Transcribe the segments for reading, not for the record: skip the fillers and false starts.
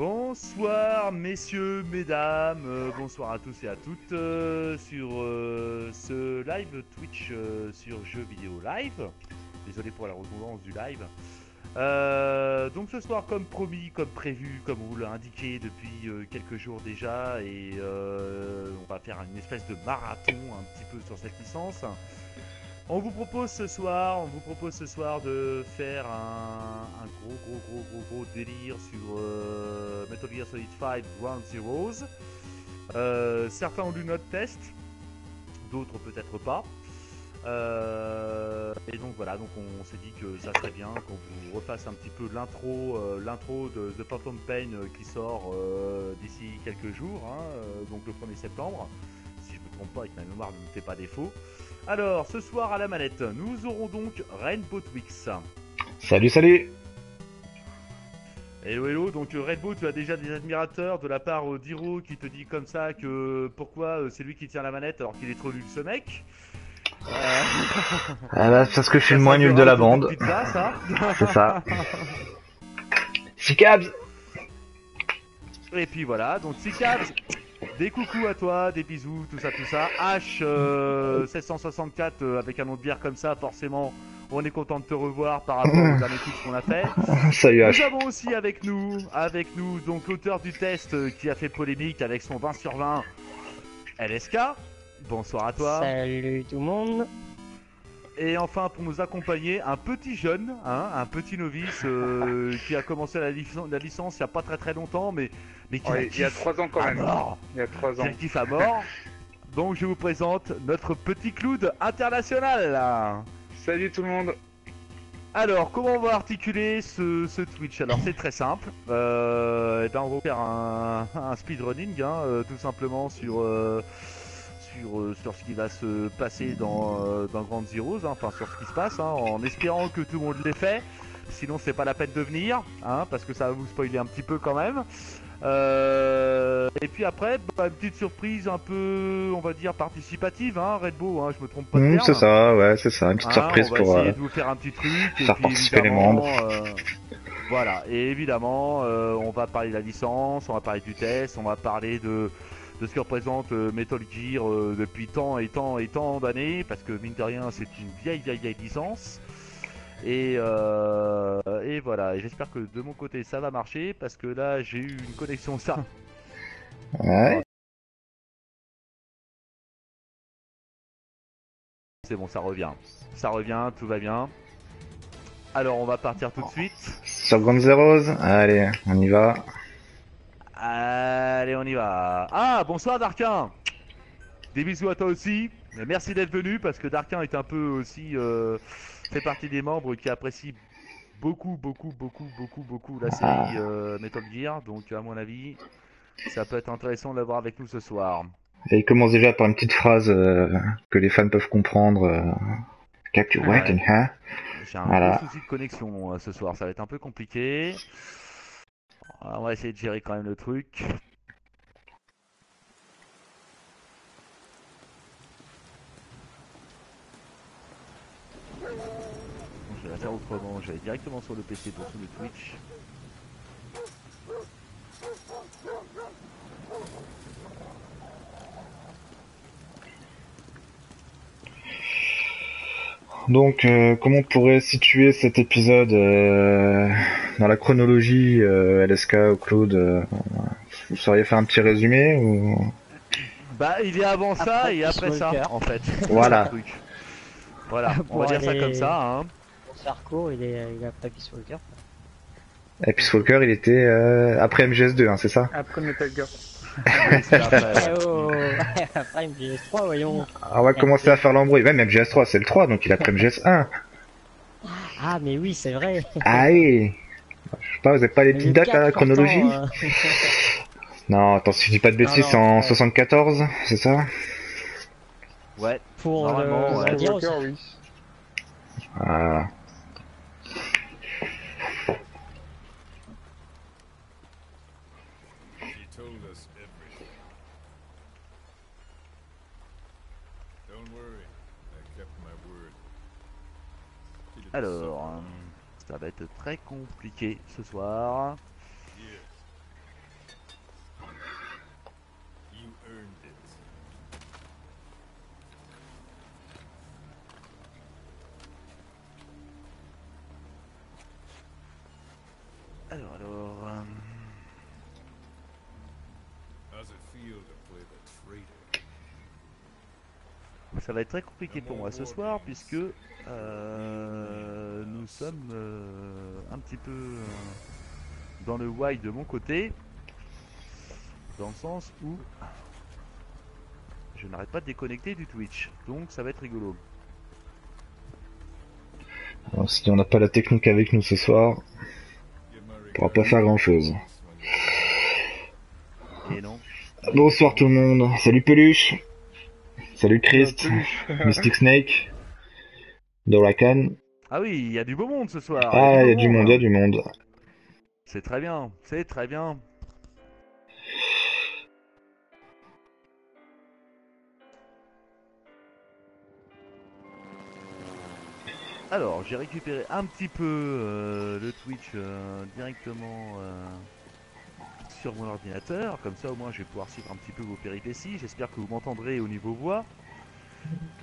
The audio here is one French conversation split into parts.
Bonsoir messieurs, mesdames, bonsoir à tous et à toutes sur ce live Twitch sur Jeux Vidéo Live. Désolé pour la redondance du live. Donc ce soir, comme promis, comme prévu, comme on vous l'a indiqué depuis quelques jours déjà, et on va faire une espèce de marathon un petit peu sur cette licence. On vous propose ce soir de faire un gros délire sur Metal Gear Solid 5 Ground Zeroes. Certains ont lu notre test, d'autres peut-être pas. Et donc voilà, donc on s'est dit que ça serait bien qu'on vous refasse un petit peu l'intro de The Phantom Pain qui sort d'ici quelques jours, hein, donc le 1er septembre. Si je me trompe pas et que ma mémoire ne me fait pas défaut. Alors, ce soir à la manette, nous aurons donc Rainbow Twix. Salut, salut. Hello, donc Rainbow, tu as déjà des admirateurs de la part d'Hiro qui te dit comme ça que pourquoi c'est lui qui tient la manette alors qu'il est trop nul ce mec. Parce que je suis le moins nul de la bande. Pizza, ça. C'est ça. Sicabs. Et puis voilà, donc Sicabs, des coucous à toi, des bisous, tout ça. H764 avec un nom de bière comme ça, forcément, on est content de te revoir par rapport aux derniers Twitch qu'on a fait. Salut H. Nous avons aussi avec nous, donc l'auteur du test qui a fait polémique avec son 20 sur 20, LSK. Bonsoir à toi. Salut tout le monde. Et enfin, pour nous accompagner, un petit jeune, hein, un petit novice qui a commencé la licence il n'y a pas très longtemps, mais qui il y a 3 ans quand même. Il y a 3 ans. Qui kiffe à mort. Donc je vous présente notre petit Cloud international. Salut tout le monde. Alors, comment on va articuler ce Twitch? Alors, c'est très simple. On va faire un speedrunning, hein, tout simplement sur ce qui va se passer dans Ground Zeroes, hein, enfin sur ce qui se passe, hein, en espérant que tout le monde l'ait fait. Sinon, c'est pas la peine de venir, hein, parce que ça va vous spoiler un petit peu quand même. Et puis après, une petite surprise un peu, on va dire, participative, hein, Red Bull, hein, je me trompe pas de terme. C'est ça, ouais, c'est ça, une petite surprise on va pour essayer de vous faire un petit truc, faire participer les membres. Voilà, et évidemment, on va parler de la licence, on va parler du test, on va parler de ce que représente Metal Gear depuis tant d'années, parce que mine de rien, c'est une vieille licence. Et voilà, et j'espère que de mon côté ça va marcher, parce que là j'ai eu une connexion ça. Ouais. C'est bon, ça revient, tout va bien. Alors on va partir tout de suite. Sur Ground Zeroes, allez, on y va. Allez, on y va. Ah, bonsoir Darkin. Des bisous à toi aussi. Merci d'être venu, parce que Darkin est un peu aussi fait partie des membres qui apprécient beaucoup la série Metal Gear. Donc à mon avis, ça peut être intéressant de l'avoir avec nous ce soir. Et il commence déjà par une petite phrase que les fans peuvent comprendre. Capture Waiting, hein. J'ai un gros souci de connexion ce soir, ça va être un peu compliqué. On va essayer de gérer quand même le truc. Je vais la faire autrement, je vais aller directement sur le PC pour tout le Twitch. Donc, comment on pourrait situer cet épisode dans la chronologie LSK ou Claude vous sauriez faire un petit résumé ou... Bah, il est avant ça et après ça, en fait. Voilà. Voilà, on va dire ça comme ça, hein. Pour faire court, il est après Peace Walker. Et Peace Walker, il était après MGS2, hein, c'est ça? Après Metal Gear. Après MGS3, voyons. On va commencer à faire l'embrouille. Même MGS3, c'est le 3, donc il a après MGS1. Ah, mais oui, c'est vrai. Ah oui. Je sais pas, vous avez pas les petites dates à la chronologie Non, attends, si je dis pas de bêtises, c'est en 74, c'est ça? Ouais, pour normalement, le dire aussi. Oui. Ah. Alors, ça va être très compliqué ce soir. Alors. Ça va être très compliqué pour moi ce soir puisque nous sommes un petit peu dans le why de mon côté, dans le sens où je n'arrête pas de déconnecter du Twitch, donc ça va être rigolo. Alors, si on n'a pas la technique avec nous ce soir, on pourra pas faire grand chose. Et non. Bonsoir tout le monde, salut Peluche, salut Christ, Mystic Snake, Dorakan. Ah oui, il y a du beau monde ce soir. Ah, il y a du monde, il y a du monde. C'est très bien, c'est très bien. Alors, j'ai récupéré un petit peu le Twitch directement sur mon ordinateur. Comme ça, au moins, je vais pouvoir suivre un petit peu vos péripéties. J'espère que vous m'entendrez au niveau voix.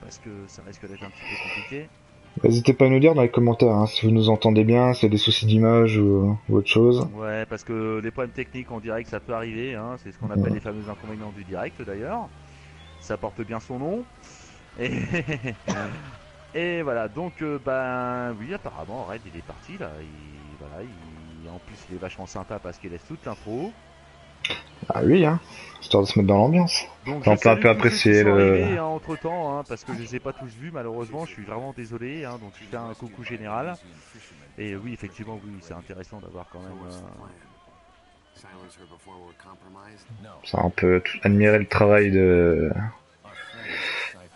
Parce que ça risque d'être un petit peu compliqué. N'hésitez pas à nous dire dans les commentaires hein, si vous nous entendez bien, s'il y a des soucis d'image ou autre chose. Ouais, parce que les problèmes techniques en direct, ça peut arriver. Hein. C'est ce qu'on appelle les fameux inconvénients du direct d'ailleurs. Ça porte bien son nom. Et... Et voilà, donc ben oui, apparemment Red il est parti là, en plus il est vachement sympa parce qu'il laisse toute l'intro. Ah oui, hein, histoire de se mettre dans l'ambiance. Donc on peut un peu apprécier le... entre temps, hein, parce que je les ai pas tous vus malheureusement, je suis vraiment désolé, hein, donc je fais un coucou général. Et oui, effectivement, oui, c'est intéressant d'avoir quand même... Ça, on peut admirer le travail de...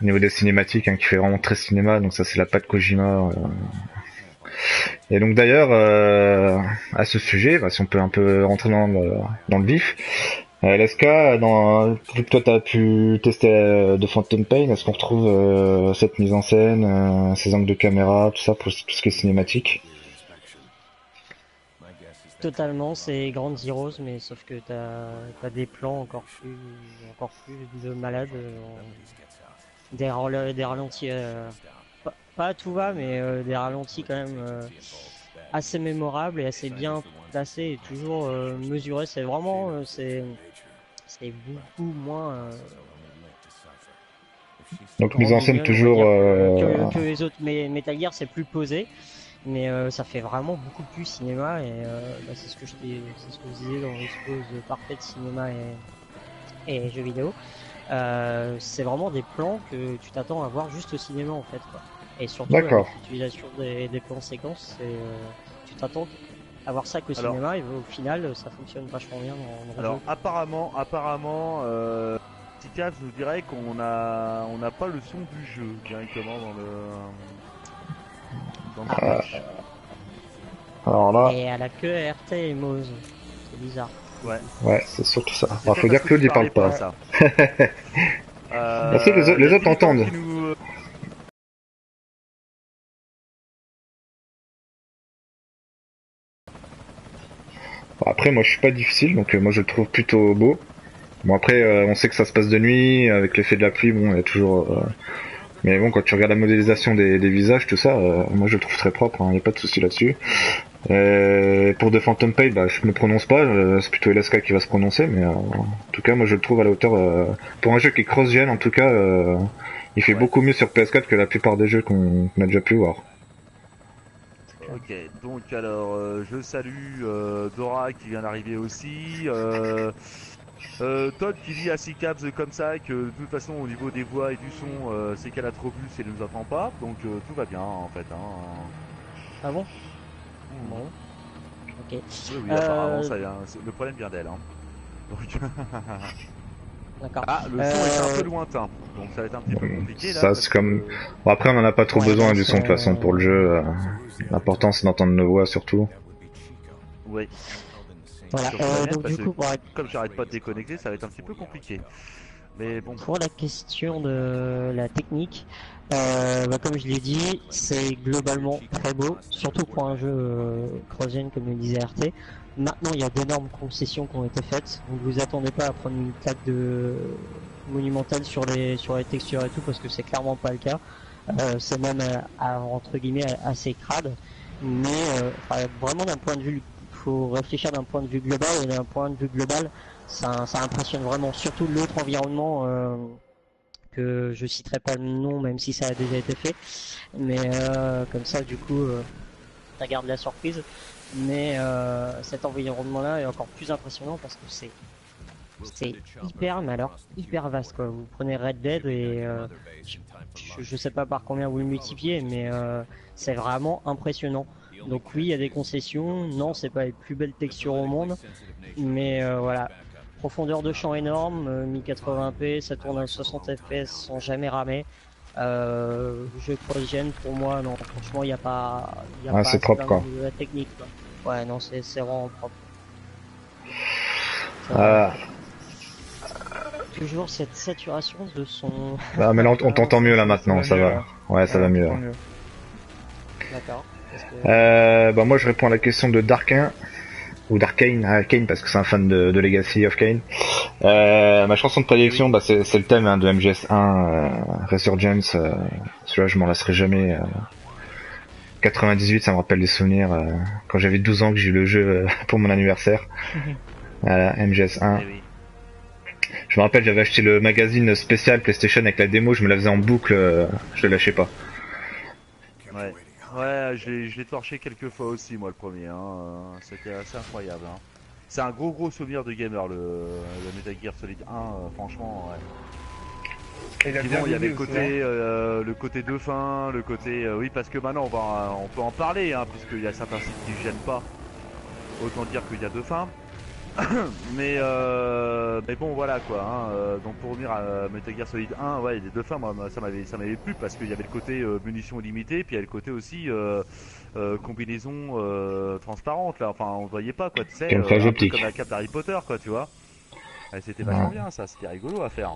Au niveau des cinématiques, hein, qui fait vraiment très cinéma, donc ça c'est la patte Kojima. Et donc d'ailleurs, à ce sujet, bah, si on peut un peu rentrer dans le vif, LSK, vu que toi t'as pu tester The Phantom Pain, est-ce qu'on retrouve cette mise en scène, ces angles de caméra, tout ça pour tout ce qui est cinématique? Totalement, c'est Grand Zeroes, mais sauf que t'as des plans encore plus de malades. Des ralentis, pas à tout va, mais des ralentis quand même assez mémorables et assez bien placés et toujours mesurés. C'est vraiment, c'est beaucoup moins. Donc mise en scène toujours que les autres. Mais Metal Gear c'est plus posé, mais ça fait vraiment beaucoup plus cinéma et bah, c'est ce que je disais dans l'expose parfaite cinéma et jeux vidéo. C'est vraiment des plans que tu t'attends à voir juste au cinéma en fait quoi. Et surtout l'utilisation des plans séquences, tu t'attends à voir ça qu'au cinéma et au final ça fonctionne vachement bien dans le alors jeu. apparemment Ticaz nous dirait qu'on n'a pas le son du jeu directement dans le Twitch. Alors là... Et elle a que RT et Mose, c'est bizarre. Ouais, c'est surtout ça. Alors, faut dire que Claude il parle pas. Ça. Merci, les autres entendent. Bon, après, moi je suis pas difficile, donc moi je le trouve plutôt beau. Bon après, on sait que ça se passe de nuit, avec l'effet de la pluie, bon, il y a toujours... Mais bon, quand tu regardes la modélisation des visages, tout ça, moi je le trouve très propre, il n'y a pas de souci là-dessus. Pour The Phantom Pain, bah, je me prononce pas, c'est plutôt LSK qui va se prononcer, mais en tout cas moi je le trouve à la hauteur, pour un jeu qui est cross-gen en tout cas, il fait beaucoup mieux sur PS4 que la plupart des jeux qu'on a déjà pu voir. Ok, donc alors je salue Dora qui vient d'arriver aussi, Todd qui dit à C-Cabs comme ça que de toute façon au niveau des voix et du son c'est qu'elle a trop bu, elle ne nous entend pas, donc tout va bien en fait. Hein. Ah bon? Bon. Ok. Oui, apparemment le problème vient d'elle. Hein. Donc... D'accord. Ah, le son est un peu lointain, donc ça va être un petit peu compliqué là. Ça c'est comme... Bon, après on en a pas trop besoin du son de toute façon pour le jeu, l'important c'est d'entendre nos voix surtout. Oui. Voilà, donc du coup, comme j'arrête pas de déconnecter, ça va être un petit peu compliqué. Mais bon. Pour la question de la technique, bah, comme je l'ai dit, c'est globalement très beau, surtout pour un jeu cross-gen comme le disait RT. Maintenant, il y a d'énormes concessions qui ont été faites, donc vous attendez pas à prendre une claque monumentale sur les textures et tout, parce que c'est clairement pas le cas. C'est même entre guillemets assez crade, mais vraiment d'un point de vue faut réfléchir d'un point de vue global, et d'un point de vue global, ça impressionne vraiment, surtout l'autre environnement que je citerai pas le nom, même si ça a déjà été fait, mais comme ça, du coup, ça garde la surprise. Mais cet environnement-là est encore plus impressionnant parce que c'est hyper, mais alors hyper vaste quoi. Vous prenez Red Dead et je sais pas par combien vous le multipliez, mais c'est vraiment impressionnant. Donc oui, il y a des concessions. Non, c'est pas les plus belles textures au monde, mais voilà, profondeur de champ énorme, 1080p, ça tourne à 60 fps sans jamais ramer. Jeu cross-gen pour moi, non, franchement, il y a pas, c'est propre quoi. De la technique quoi. Ouais, non, c'est vraiment propre. Toujours cette saturation de son. Ah, mais là, on t'entend mieux là maintenant, ça va. Ouais, ça va mieux. D'accord. Bah moi je réponds à la question de Darkin ou d'Arkane, Arcane parce que c'est un fan de Legacy of Kain. Ma chanson de prédilection, bah c'est le thème hein, de MGS1 Resurgence. Celui-là je m'en lasserai jamais. 98, ça me rappelle des souvenirs quand j'avais 12 ans que j'ai eu le jeu pour mon anniversaire. Voilà, MGS1. Je me rappelle, j'avais acheté le magazine spécial PlayStation avec la démo, je me la faisais en boucle, je le lâchais pas. Ouais, je l'ai torché quelques fois aussi, moi, le premier. Hein. C'était assez incroyable. Hein. C'est un gros souvenir de gamer, le Metal Gear Solid 1, franchement. Ouais. Et bon, il y avait le côté de fin, le côté... oui, parce que maintenant, on peut en parler, hein, puisqu'il y a certains sites qui ne gênent pas. Autant dire qu'il y a deux fins. mais bon voilà quoi hein, donc pour revenir à Metal Gear Solid 1, ouais les deux fins moi, ça m'avait plu parce qu'il y avait le côté munitions illimitées, puis il y a le côté aussi combinaison transparente là, enfin on voyait pas quoi, tu sais, un peu comme la cape d'Harry Potter quoi, tu vois. C'était vachement bien ça, c'était rigolo à faire.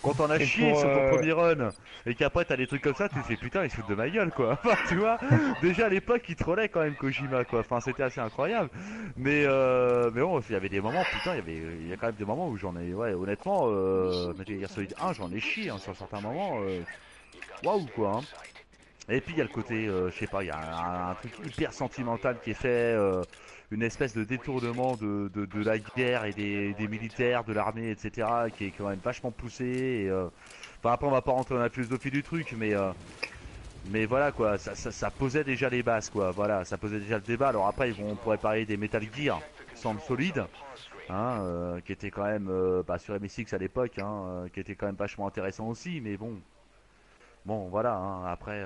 Quand on a chié sur ton premier run et qu'après t'as des trucs comme ça, tu te fais putain, ils se foutent de ma gueule quoi. Enfin, tu vois, déjà à l'époque il trollait quand même Kojima quoi. Enfin, c'était assez incroyable. Mais bon, il y avait des moments, putain, il y a quand même des moments où j'en ai, ouais, honnêtement, Metal Gear Solid 1, j'en ai chié hein, sur certains moments. Waouh quoi. Hein. Et puis il y a le côté, je sais pas, il y a un truc hyper sentimental qui est fait. Une espèce de détournement de la guerre et des militaires, de l'armée, etc., qui est quand même vachement poussé. Et, enfin, après, on va pas rentrer dans la philosophie du truc, mais voilà quoi, ça posait déjà les bases quoi. Voilà, ça posait déjà le débat. Alors après, on pourrait parler des Metal Gear Sound Solid, hein, qui était quand même sur MSX à l'époque, hein, qui était quand même vachement intéressant aussi. Mais bon, voilà. Hein, après.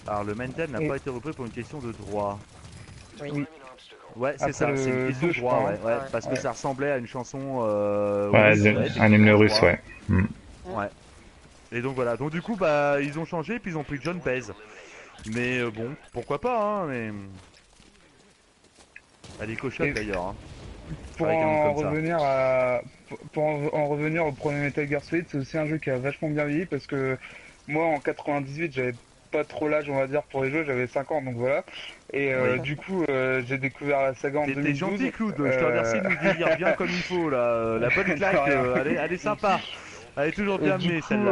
Alors le main theme n'a pas été repris pour une question de droit. Oui. Ouais, c'est ça, c'est une question de droit, ouais, parce que ça ressemblait à une chanson russe, un hymne russe, ouais. Ouais. Et donc voilà, donc du coup bah ils ont changé puis ils ont pris John Baez. Mais bon, pourquoi pas hein, mais elle est cochotte d'ailleurs. Hein. Pour en revenir au premier Metal Gear Solid, c'est aussi un jeu qui a vachement bien vieilli parce que moi en 98 j'avais pas trop l'âge on va dire pour les jeux, j'avais 5 ans donc voilà. Et du coup j'ai découvert la saga en 2012. T'es gentil Cloud, je te remercie de nous vieillir bien comme il faut là. La bonne claque, elle est sympa. Elle est toujours bien menée celle-là,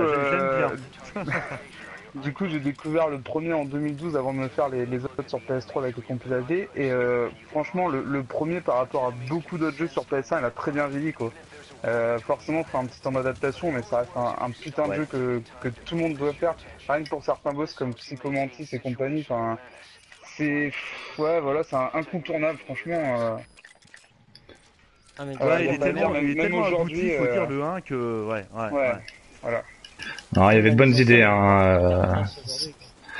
j'aime bien. Du coup j'ai découvert le premier en 2012 avant de me faire les autres sur PS3 avec le compil HD. Et franchement le premier par rapport à beaucoup d'autres jeux sur PS1 il a très bien vieilli quoi. Forcément faire un petit temps d'adaptation mais ça reste un putain de jeu que tout le monde doit faire. Rien que pour certains boss comme Psycho Mantis et compagnie, enfin c'est... Ouais voilà, c'est incontournable franchement. Il est tellement abouti, faut dire le 1 que... Ouais, voilà. Alors, il y avait de bonnes idées hein.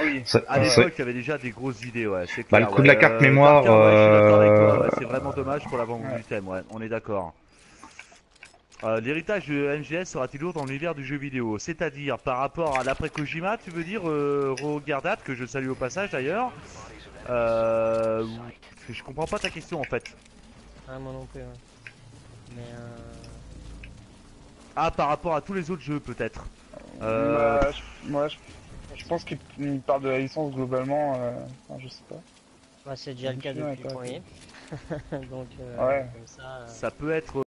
Oui. À l'époque, il y avait déjà des grosses idées, ouais, c'est clair. Bah, le coup de la carte mémoire... je suis d'accord avec toi, c'est vraiment dommage pour l'avant du thème, ouais, on est d'accord. L'héritage de MGS sera-t-il lourd dans l'univers du jeu vidéo? C'est-à-dire par rapport à l'après Kojima, tu veux dire Rogardat, que je salue au passage d'ailleurs. Je comprends pas ta question en fait. Ah, moi non plus. Ouais. Mais Ah, par rapport à tous les autres jeux peut-être. Moi, je pense qu'il parle de la licence globalement. Enfin, je sais pas. Bah, c'est déjà le cas depuis le premier. Donc, ouais. comme ça. Ça peut être